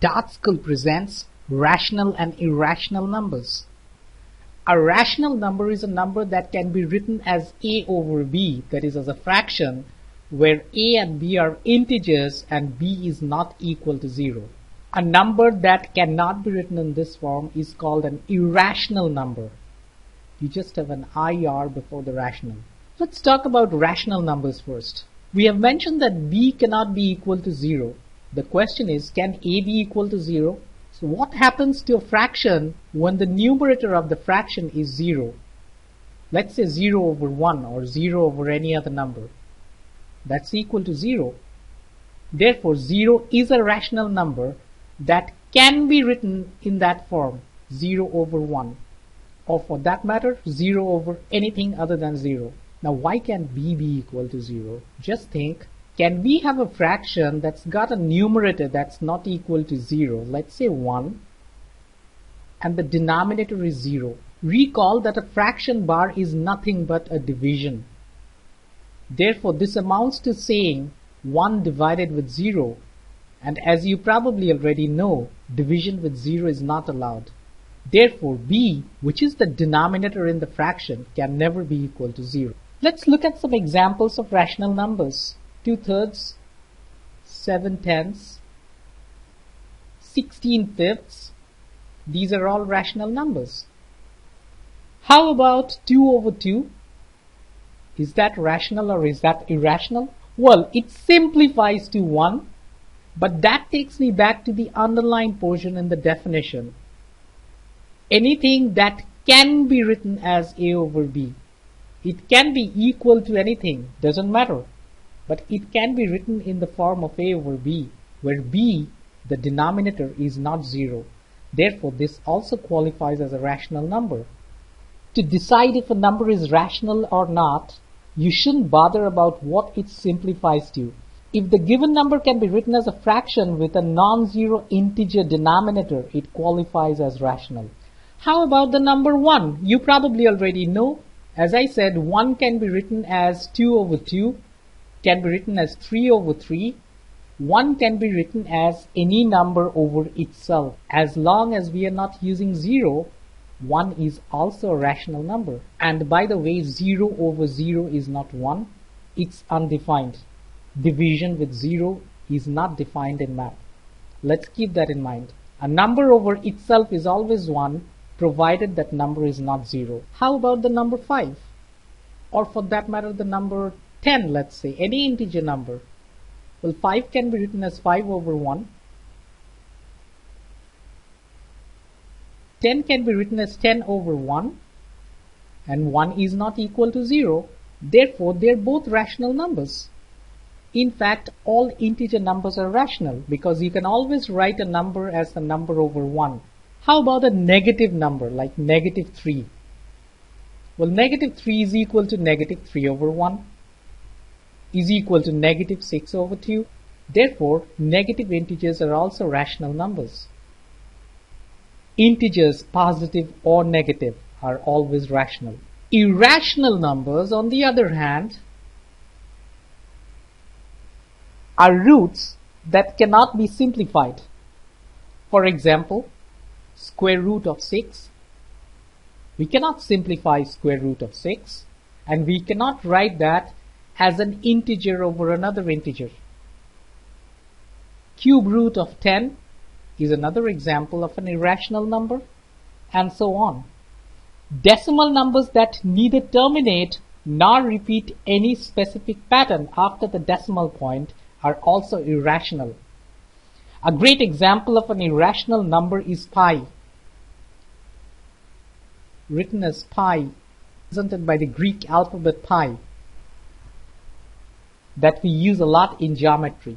Dart School presents rational and irrational numbers. A rational number is a number that can be written as a over b, that is as a fraction, where a and b are integers and b is not equal to 0. A number that cannot be written in this form is called an irrational number. You just have an IR before the rational. Let's talk about rational numbers first. We have mentioned that b cannot be equal to 0. The question is, can a be equal to 0? So what happens to a fraction when the numerator of the fraction is 0? Let's say 0 over 1 or 0 over any other number. That's equal to 0. Therefore, 0 is a rational number that can be written in that form, 0 over 1. Or for that matter, 0 over anything other than 0. Now, why can't b be equal to 0? Just think. Can we have a fraction that's got a numerator that's not equal to 0, let's say 1, and the denominator is 0? Recall that a fraction bar is nothing but a division. Therefore, this amounts to saying 1 divided with 0, and as you probably already know, division with 0 is not allowed. Therefore, b, which is the denominator in the fraction, can never be equal to 0. Let's look at some examples of rational numbers. 2/3, 7/10, 16/5. These are all rational numbers. How about 2 over 2? Is that rational or is that irrational? Well, it simplifies to 1, but that takes me back to the underlined portion in the definition. Anything that can be written as a over b. It can be equal to anything, doesn't matter. But it can be written in the form of a over b, where b, the denominator, is not 0. Therefore, this also qualifies as a rational number. To decide if a number is rational or not, you shouldn't bother about what it simplifies to. If the given number can be written as a fraction with a non-zero integer denominator, it qualifies as rational. How about the number 1? You probably already know. As I said, 1 can be written as 2 over 2. Can be written as 3 over 3. 1 can be written as any number over itself. As long as we are not using 0, 1 is also a rational number. And by the way, 0 over 0 is not 1. It's undefined. Division with 0 is not defined in math. Let's keep that in mind. A number over itself is always 1, provided that number is not 0. How about the number 5? Or for that matter, the number 10, let's say, any integer number. Well, 5 can be written as 5 over 1. 10 can be written as 10 over 1. And 1 is not equal to 0. Therefore, they are both rational numbers. In fact, all integer numbers are rational because you can always write a number as the number over 1. How about a negative number like negative 3? Well, negative 3 is equal to negative 3 over 1. Is equal to negative 6 over 2. Therefore, negative integers are also rational numbers. Integers, positive or negative, are always rational. Irrational numbers, on the other hand, are roots that cannot be simplified. For example, square root of 6. We cannot simplify square root of 6, and we cannot write that as an integer over another integer. Cube root of 10 is another example of an irrational number, and so on. Decimal numbers that neither terminate nor repeat any specific pattern after the decimal point are also irrational. A great example of an irrational number is pi. Written as pi, represented by the Greek alphabet pi, that we use a lot in geometry.